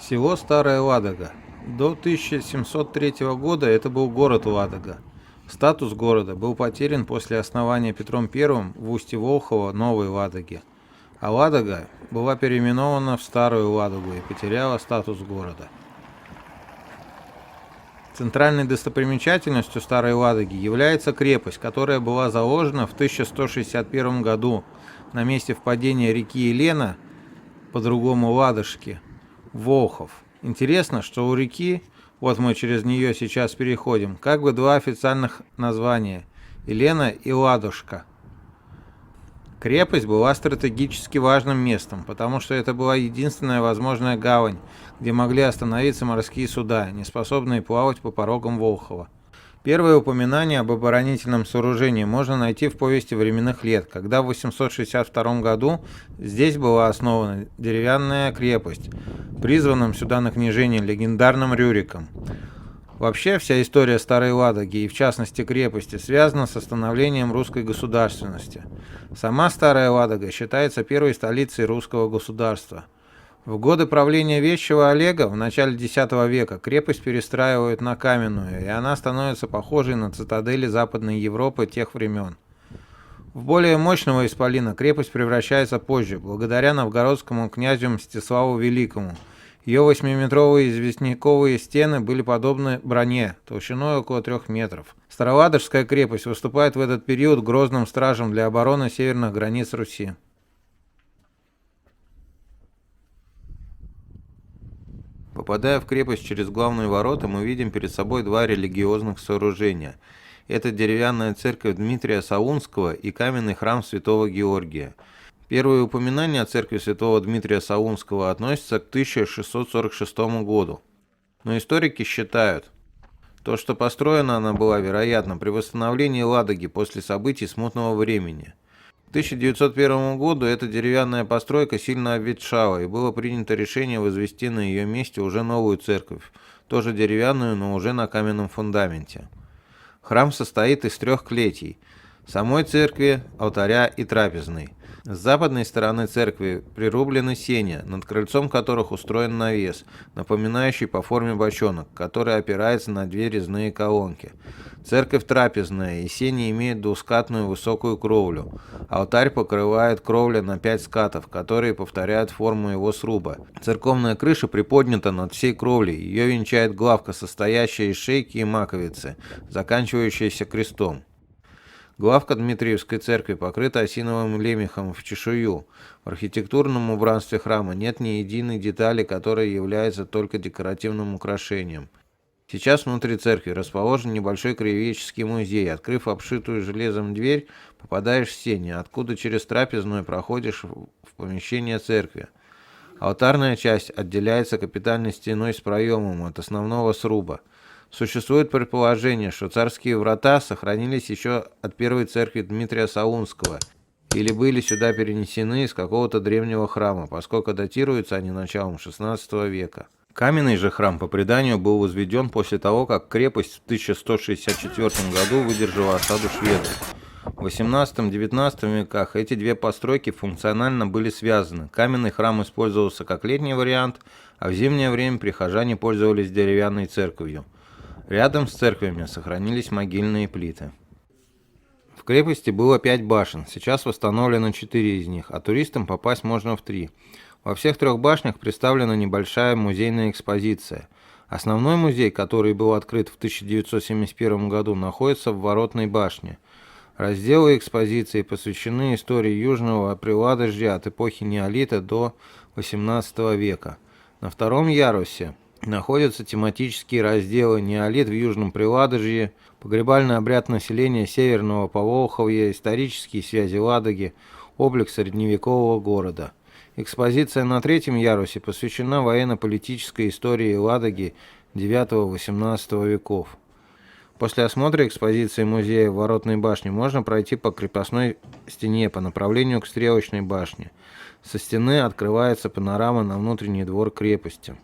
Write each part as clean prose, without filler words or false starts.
Село Старая Ладога. До 1703 года это был город Ладога. Статус города был потерян после основания Петром I в устье Волхова Новой Ладоги, а Ладога была переименована в Старую Ладогу и потеряла статус города. Центральной достопримечательностью Старой Ладоги является крепость, которая была заложена в 1161 году на месте впадения реки Елена, по-другому Ладожки, в Волхов. Интересно, что у реки, вот мы через нее сейчас переходим, как бы два официальных названия – Елена и Ладожка. Крепость была стратегически важным местом, потому что это была единственная возможная гавань, где могли остановиться морские суда, не способные плавать по порогам Волхова. Первое упоминание об оборонительном сооружении можно найти в повести временных лет, когда в 862 году здесь была основана деревянная крепость, призванным сюда на княжение легендарным Рюриком. Вообще, вся история Старой Ладоги, и в частности крепости, связана с становлением русской государственности. Сама Старая Ладога считается первой столицей русского государства. В годы правления Вещего Олега в начале X века крепость перестраивают на каменную, и она становится похожей на цитадели Западной Европы тех времен. В более мощного исполина крепость превращается позже, благодаря новгородскому князю Мстиславу Великому. Ее 8-метровые известняковые стены были подобны броне, толщиной около 3 метров. Староладожская крепость выступает в этот период грозным стражем для обороны северных границ Руси. Попадая в крепость через главные ворота, мы видим перед собой два религиозных сооружения. Это деревянная церковь Дмитрия Саунского и каменный храм Святого Георгия. Первые упоминания о церкви Святого Дмитрия Саунского относятся к 1646 году. Но историки считают, что построена она была, вероятно, при восстановлении Ладоги после событий смутного времени. К 1901 году эта деревянная постройка сильно обветшала, и было принято решение возвести на ее месте уже новую церковь, тоже деревянную, но уже на каменном фундаменте. Храм состоит из 3 клетей – самой церкви, алтаря и трапезной. С западной стороны церкви прирублены сени, над крыльцом которых устроен навес, напоминающий по форме бочонок, который опирается на 2 резные колонки. Церковь трапезная, и сени имеют двускатную высокую кровлю. Алтарь покрывает кровля на 5 скатов, которые повторяют форму его сруба. Церковная крыша приподнята над всей кровлей, ее венчает главка, состоящая из шейки и маковицы, заканчивающаяся крестом. Главка Дмитриевской церкви покрыта осиновым лемехом в чешую. В архитектурном убранстве храма нет ни единой детали, которая является только декоративным украшением. Сейчас внутри церкви расположен небольшой краеведческий музей. Открыв обшитую железом дверь, попадаешь в сени, откуда через трапезную проходишь в помещение церкви. Алтарная часть отделяется капитальной стеной с проемом от основного сруба. Существует предположение, что царские врата сохранились еще от первой церкви Дмитрия Саунского или были сюда перенесены из какого-то древнего храма, поскольку датируются они началом XVI века. Каменный же храм, по преданию, был возведен после того, как крепость в 1164 году выдержала осаду шведов. В XVIII-XIX веках эти 2 постройки функционально были связаны. Каменный храм использовался как летний вариант, а в зимнее время прихожане пользовались деревянной церковью. Рядом с церквями сохранились могильные плиты. В крепости было 5 башен, сейчас восстановлено 4 из них, а туристам попасть можно в 3. Во всех 3 башнях представлена небольшая музейная экспозиция. Основной музей, который был открыт в 1971 году, находится в Воротной башне. Разделы экспозиции посвящены истории Южного Приладожья от эпохи неолита до XVIII века. На 2-м ярусе находятся тематические разделы «Неолит в Южном Приладожье», «Погребальный обряд населения Северного Поволховья», «Исторические связи Ладоги», «Облик средневекового города». Экспозиция на 3-м ярусе посвящена военно-политической истории Ладоги IX-XVIII веков. После осмотра экспозиции музея в Воротной башне можно пройти по крепостной стене по направлению к Стрелочной башне. Со стены открывается панорама на внутренний двор крепости.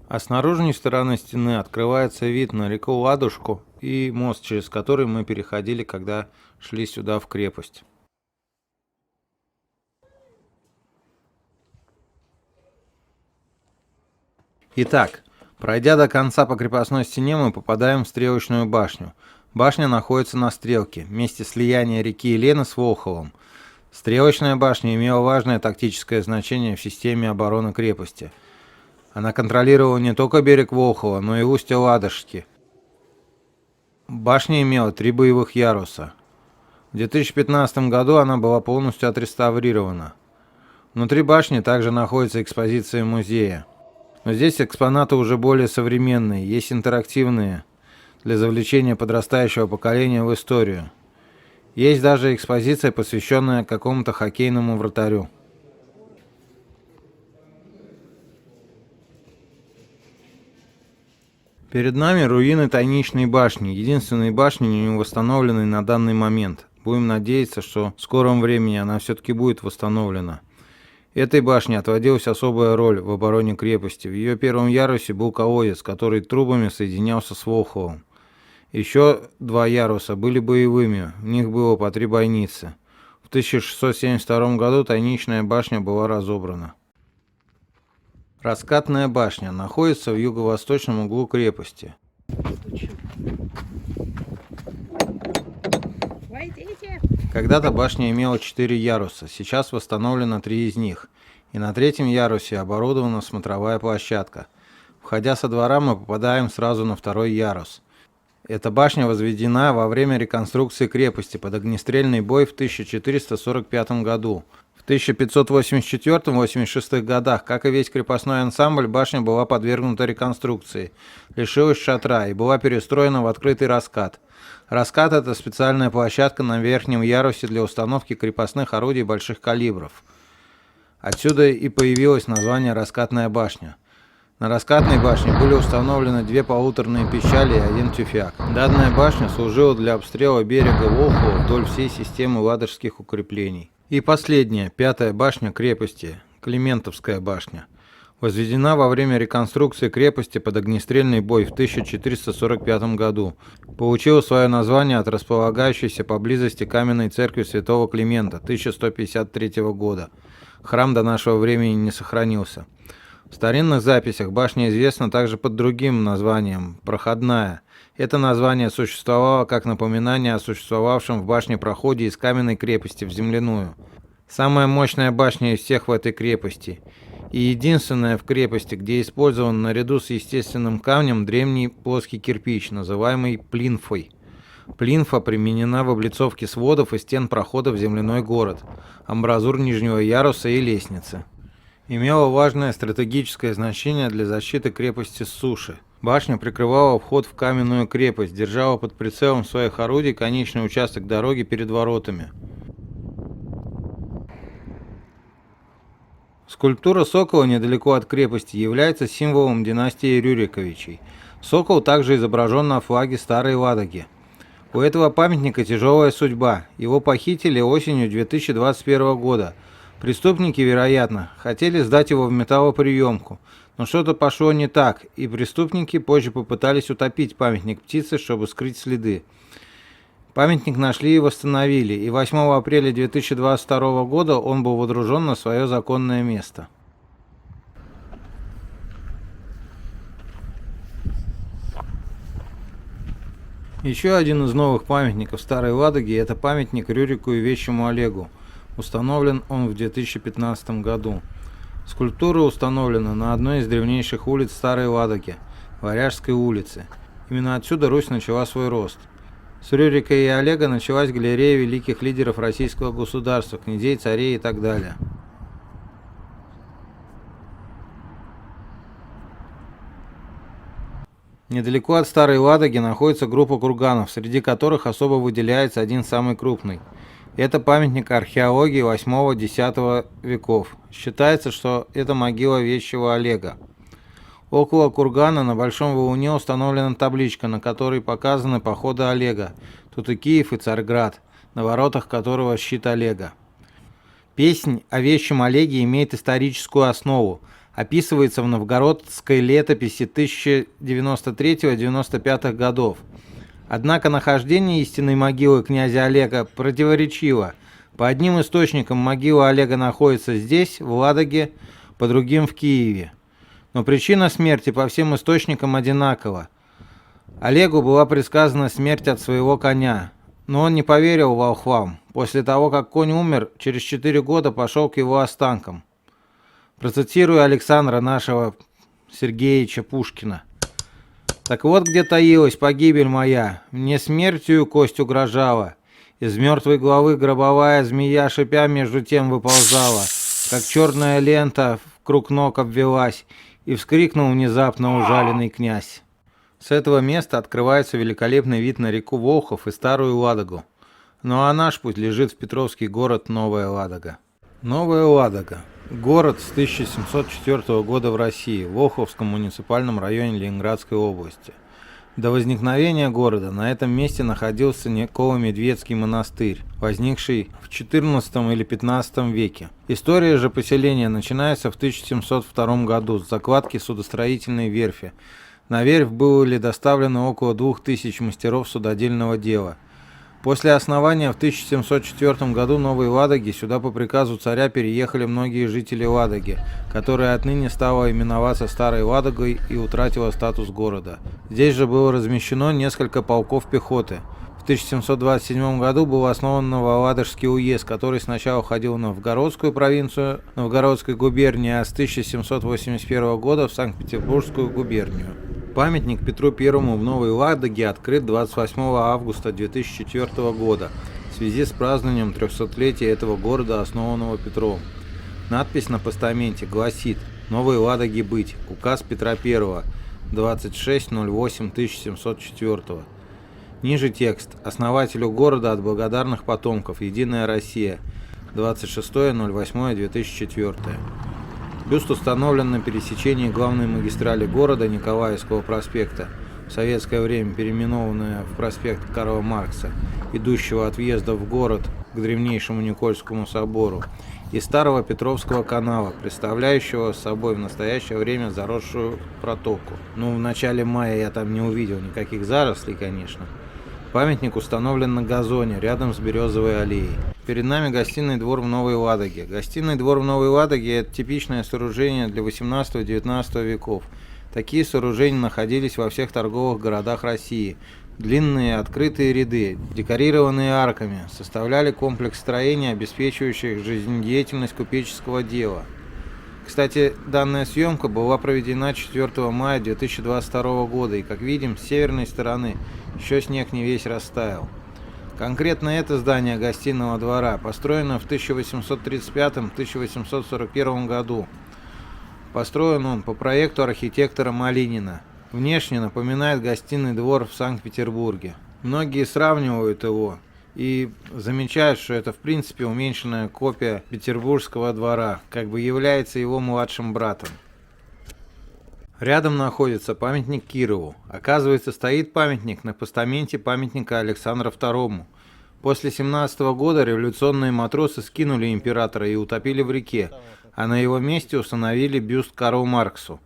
А с наружной стороны стены открывается вид на реку Ладожку и мост, через который мы переходили, когда шли сюда в крепость. Итак, пройдя до конца по крепостной стене, мы попадаем в Стрелочную башню. Башня находится на Стрелке, месте слияния реки Лены с Волховом. Стрелочная башня имела важное тактическое значение в системе обороны крепости. Она контролировала не только берег Волхова, но и устье Ладожки. Башня имела 3 боевых яруса. В 2015 году она была полностью отреставрирована. Внутри башни также находится экспозиция музея. Но здесь экспонаты уже более современные, есть интерактивные, для завлечения подрастающего поколения в историю. Есть даже экспозиция, посвященная какому-то хоккейному вратарю. Перед нами руины Тайничной башни, единственной башни, не восстановленной на данный момент. Будем надеяться, что в скором времени она все-таки будет восстановлена. Этой башне отводилась особая роль в обороне крепости. В ее первом ярусе был колодец, который трубами соединялся с Волховым. Еще 2 яруса были боевыми, в них было по 3 бойницы. В 1672 году Тайничная башня была разобрана. Раскатная башня находится в юго-восточном углу крепости. Когда-то башня имела 4 яруса, сейчас восстановлено 3 из них, и на 3-м ярусе оборудована смотровая площадка. Входя со двора, мы попадаем сразу на 2-й ярус. Эта башня возведена во время реконструкции крепости под огнестрельный бой в 1445 году. В 1584-86 годах, как и весь крепостной ансамбль, башня была подвергнута реконструкции, лишилась шатра и была перестроена в открытый раскат. Раскат – это специальная площадка на верхнем ярусе для установки крепостных орудий больших калибров. Отсюда и появилось название «Раскатная башня». На раскатной башне были установлены 2 полуторные пищали и 1 тюфяк. Данная башня служила для обстрела берега Волхова вдоль всей системы ладожских укреплений. И последняя, 5-я башня крепости, Климентовская башня, возведена во время реконструкции крепости под огнестрельный бой в 1445 году. Получила свое название от располагающейся поблизости каменной церкви святого Климента 1153 года. Храм до нашего времени не сохранился. В старинных записях башня известна также под другим названием – Проходная. Это название существовало как напоминание о существовавшем в башне проходе из каменной крепости в земляную. Самая мощная башня из всех в этой крепости и единственная в крепости, где использован наряду с естественным камнем древний плоский кирпич, называемый плинфой. Плинфа применена в облицовке сводов и стен прохода в земляной город, амбразур нижнего яруса и лестницы. Имела важное стратегическое значение для защиты крепости с суши. Башня прикрывала вход в каменную крепость, держала под прицелом своих орудий конечный участок дороги перед воротами. Скульптура сокола недалеко от крепости является символом династии Рюриковичей. Сокол также изображен на флаге Старой Ладоги. У этого памятника тяжелая судьба. Его похитили осенью 2021 года. Преступники, вероятно, хотели сдать его в металлоприемку, но что-то пошло не так, и преступники позже попытались утопить памятник птицы, чтобы скрыть следы. Памятник нашли и восстановили, и 8 апреля 2022 года он был водружен на свое законное место. Еще один из новых памятников Старой Ладоги – это памятник Рюрику и Вещему Олегу. Установлен он в 2015 году. Скульптура установлена на одной из древнейших улиц Старой Ладоги – Варяжской улице. Именно отсюда Русь начала свой рост. С Рюрика и Олега началась галерея великих лидеров российского государства, князей, царей и так далее. Недалеко от Старой Ладоги находится группа курганов, среди которых особо выделяется один самый крупный. Это памятник археологии 8-10 веков. Считается, что это могила Вещего Олега. Около кургана на Большом валуне установлена табличка, на которой показаны походы Олега. Тут и Киев, и Царьград, на воротах которого щит Олега. Песнь о Вещем Олеге имеет историческую основу. Описывается в новгородской летописи 1093-95 годов. Однако нахождение истинной могилы князя Олега противоречиво. По одним источникам могила Олега находится здесь, в Ладоге, по другим в Киеве. Но причина смерти по всем источникам одинакова. Олегу была предсказана смерть от своего коня, но он не поверил волхвам. После того, как конь умер, через 4 года пошел к его останкам. Процитирую Александра нашего Сергеевича Пушкина. «Так вот где таилась погибель моя, мне смертью кость угрожала. Из мертвой головы гробовая змея, шипя, между тем выползала, как черная лента в круг ног обвелась, и вскрикнул внезапно ужаленный князь». С этого места открывается великолепный вид на реку Волхов и Старую Ладогу. Ну а наш путь лежит в Петровский город Новая Ладога. Новая Ладога. Город с 1704 года в России, в Волховском муниципальном районе Ленинградской области. До возникновения города на этом месте находился Николо-Медведский монастырь, возникший в XIV или XV веке. История же поселения начинается в 1702 году с закладки судостроительной верфи. На верфь были доставлены около 2000 мастеров судодельного дела. После основания в 1704 году Новой Ладоги сюда по приказу царя переехали многие жители Ладоги, которая отныне стала именоваться Старой Ладогой и утратила статус города. Здесь же было размещено несколько полков пехоты. В 1727 году был основан Новоладожский уезд, который сначала входил в Новгородскую провинцию Новгородской губернии, а с 1781 года в Санкт-Петербургскую губернию. Памятник Петру Первому в Новой Ладоге открыт 28 августа 2004 года в связи с празднованием 300-летия этого города, основанного Петром. Надпись на постаменте гласит: «Новой Ладоге быть. Указ Петра I. 26.08.1704». Ниже текст: «Основателю города от благодарных потомков. Единая Россия. 26.08.2004». Бюст установлен на пересечении главной магистрали города Николаевского проспекта, в советское время переименованная в проспект Карла Маркса, идущего от въезда в город к древнейшему Никольскому собору, и старого Петровского канала, представляющего собой в настоящее время заросшую протоку. Ну, в начале мая я там не увидел никаких зарослей, конечно. Памятник установлен на газоне, рядом с Березовой аллеей. Перед нами гостиный двор в Новой Ладоге. Гостиный двор в Новой Ладоге – это типичное сооружение для 18-19 веков. Такие сооружения находились во всех торговых городах России. Длинные открытые ряды, декорированные арками, составляли комплекс строений, обеспечивающих жизнедеятельность купеческого дела. Кстати, данная съемка была проведена 4 мая 2022 года, и, как видим, с северной стороны еще снег не весь растаял. Конкретно это здание гостиного двора построено в 1835-1841 году. Построен он по проекту архитектора Малинина. Внешне напоминает гостиный двор в Санкт-Петербурге. Многие сравнивают его и замечают, что это в принципе уменьшенная копия Петербургского двора, как бы является его младшим братом. Рядом находится памятник Кирову. Оказывается, стоит памятник на постаменте памятника Александру II. После 17 года революционные матросы скинули императора и утопили в реке, а на его месте установили бюст Карлу Марксу.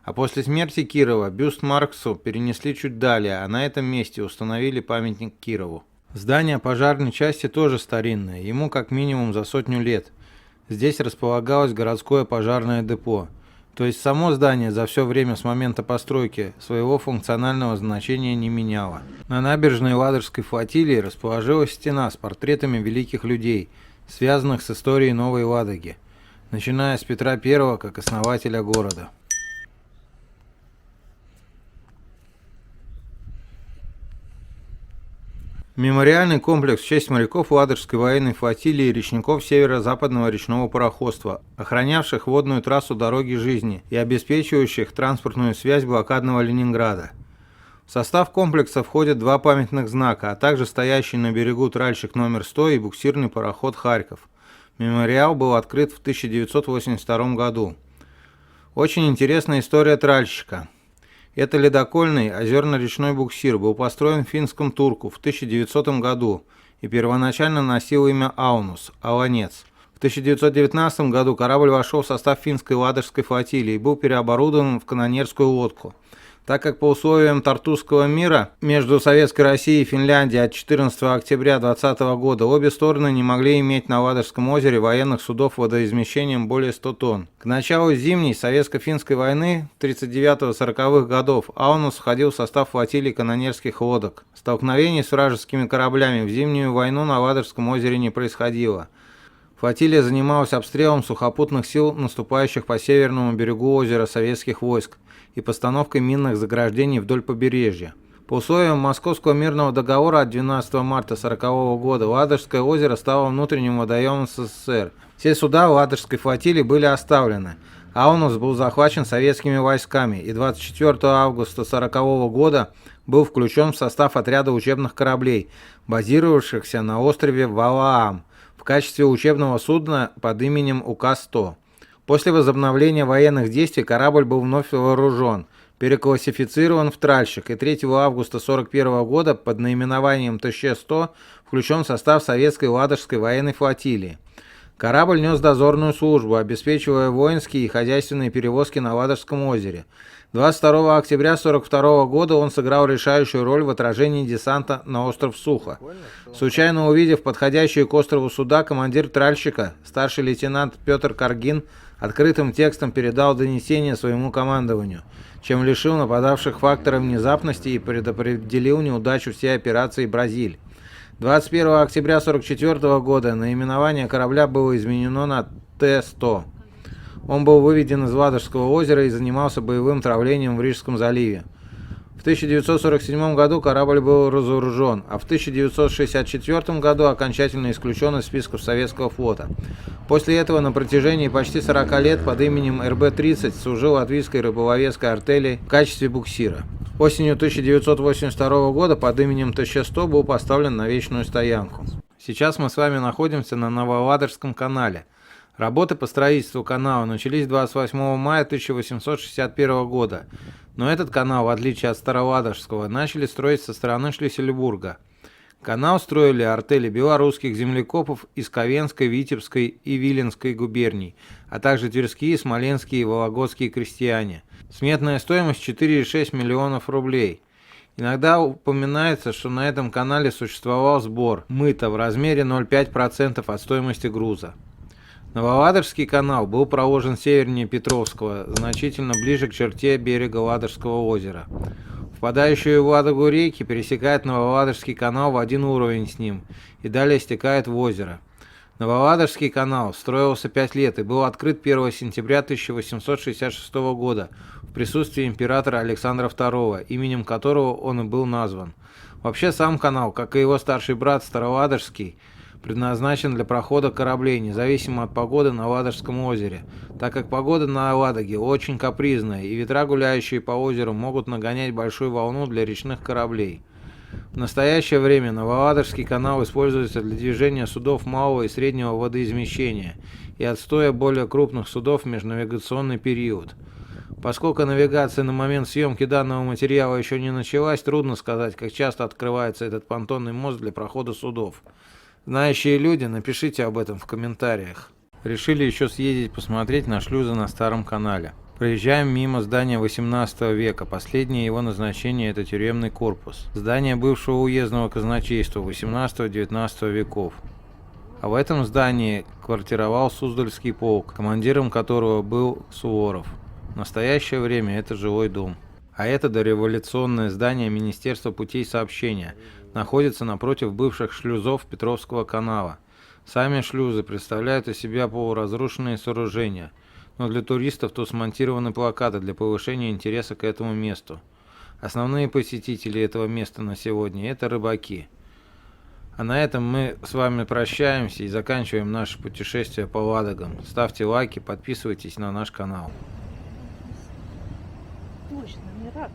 А после смерти Кирова бюст Марксу перенесли чуть далее, а на этом месте установили памятник Кирову. Здание пожарной части тоже старинное, ему как минимум за 100 лет. Здесь располагалось городское пожарное депо. То есть само здание за все время с момента постройки своего функционального значения не меняло. На набережной Ладожской флотилии расположилась стена с портретами великих людей, связанных с историей Новой Ладоги, начиная с Петра I как основателя города. Мемориальный комплекс в честь моряков Ладожской военной флотилии и речников северо-западного речного пароходства, охранявших водную трассу дороги жизни и обеспечивающих транспортную связь блокадного Ленинграда. В состав комплекса входят 2 памятных знака, а также стоящий на берегу тральщик номер 100 и буксирный пароход «Харьков». Мемориал был открыт в 1982 году. Очень интересная история тральщика. Это ледокольный озерно-речной буксир был построен в Финском Турку в 1900 году и первоначально носил имя Аунус – Аланец. В 1919 году корабль вошел в состав финской Ладожской флотилии и был переоборудован в канонерскую лодку. Так как по условиям Тартусского мира между Советской Россией и Финляндией от 14 октября 2020 года обе стороны не могли иметь на Ладожском озере военных судов водоизмещением более 100 тонн. К началу зимней советско-финской войны 39-40-х годов Аунус входил в состав флотилии канонерских лодок. Столкновений с вражескими кораблями в зимнюю войну на Ладожском озере не происходило. Флотилия занималась обстрелом сухопутных сил, наступающих по северному берегу озера советских войск, и постановкой минных заграждений вдоль побережья. По условиям Московского мирного договора от 12 марта 1940 года Ладожское озеро стало внутренним водоемом СССР. Все суда Ладожской флотилии были оставлены. Аунус был захвачен советскими войсками и 24 августа 1940 года был включен в состав отряда учебных кораблей, базировавшихся на острове Валаам, в качестве учебного судна под именем УК-100. После возобновления военных действий корабль был вновь вооружен, переклассифицирован в тральщик и 3 августа 1941 года под наименованием ТЩ-100 включен в состав советской Ладожской военной флотилии. Корабль нес дозорную службу, обеспечивая воинские и хозяйственные перевозки на Ладожском озере. 22 октября 1942 года он сыграл решающую роль в отражении десанта на остров Сухо. Случайно увидев подходящие к острову суда, командир тральщика, старший лейтенант Петр Каргин, открытым текстом передал донесение своему командованию, чем лишил нападавших фактора внезапности и предопределил неудачу всей операции «Бразиль». 21 октября 1944 года наименование корабля было изменено на Т-100. Он был выведен из Ладожского озера и занимался боевым травлением в Рижском заливе. В 1947 году корабль был разоружен, а в 1964 году окончательно исключен из списков Советского флота. После этого на протяжении почти 40 лет под именем РБ-30 служил латвийской рыболовецкой артели в качестве буксира. Осенью 1982 года под именем ТЩ-100 был поставлен на вечную стоянку. Сейчас мы с вами находимся на Новоладожском канале. Работы по строительству канала начались 28 мая 1861 года, но этот канал, в отличие от Староладожского, начали строить со стороны Шлиссельбурга. Канал строили артели белорусских землекопов из Ковенской, Витебской и Виленской губерний, а также тверские, смоленские и вологодские крестьяне. Сметная стоимость 4,6 миллионов рублей. Иногда упоминается, что на этом канале существовал сбор мыта в размере 0,5% от стоимости груза. Новоладожский канал был проложен севернее Петровского, значительно ближе к черте берега Ладожского озера. Впадающие в Ладогу реки пересекает Новоладожский канал в один уровень с ним и далее стекает в озеро. Новоладожский канал строился 5 лет и был открыт 1 сентября 1866 года в присутствии императора Александра II, именем которого он и был назван. Вообще сам канал, как и его старший брат Староладожский, предназначен для прохода кораблей, независимо от погоды на Ладожском озере, так как погода на Ладоге очень капризная, и ветра, гуляющие по озеру, могут нагонять большую волну для речных кораблей. В настоящее время Новоладожский канал используется для движения судов малого и среднего водоизмещения и отстоя более крупных судов в межнавигационный период. Поскольку навигация на момент съемки данного материала еще не началась, трудно сказать, как часто открывается этот понтонный мост для прохода судов. Знающие люди, напишите об этом в комментариях. Решили еще съездить посмотреть на шлюзы на старом канале. Проезжаем мимо здания 18 века. Последнее его назначение – это тюремный корпус. Здание бывшего уездного казначейства 18-19 веков. А в этом здании квартировал Суздальский полк, командиром которого был Суворов. В настоящее время это жилой дом. А это дореволюционное здание Министерства путей сообщения. Находится напротив бывших шлюзов Петровского канала. Сами шлюзы представляют из себя полуразрушенные сооружения, но для туристов тут смонтированы плакаты для повышения интереса к этому месту. Основные посетители этого места на сегодня – это рыбаки. А на этом мы с вами прощаемся и заканчиваем наше путешествие по Ладогам. Ставьте лайки, подписывайтесь на наш канал. Точно, не рад.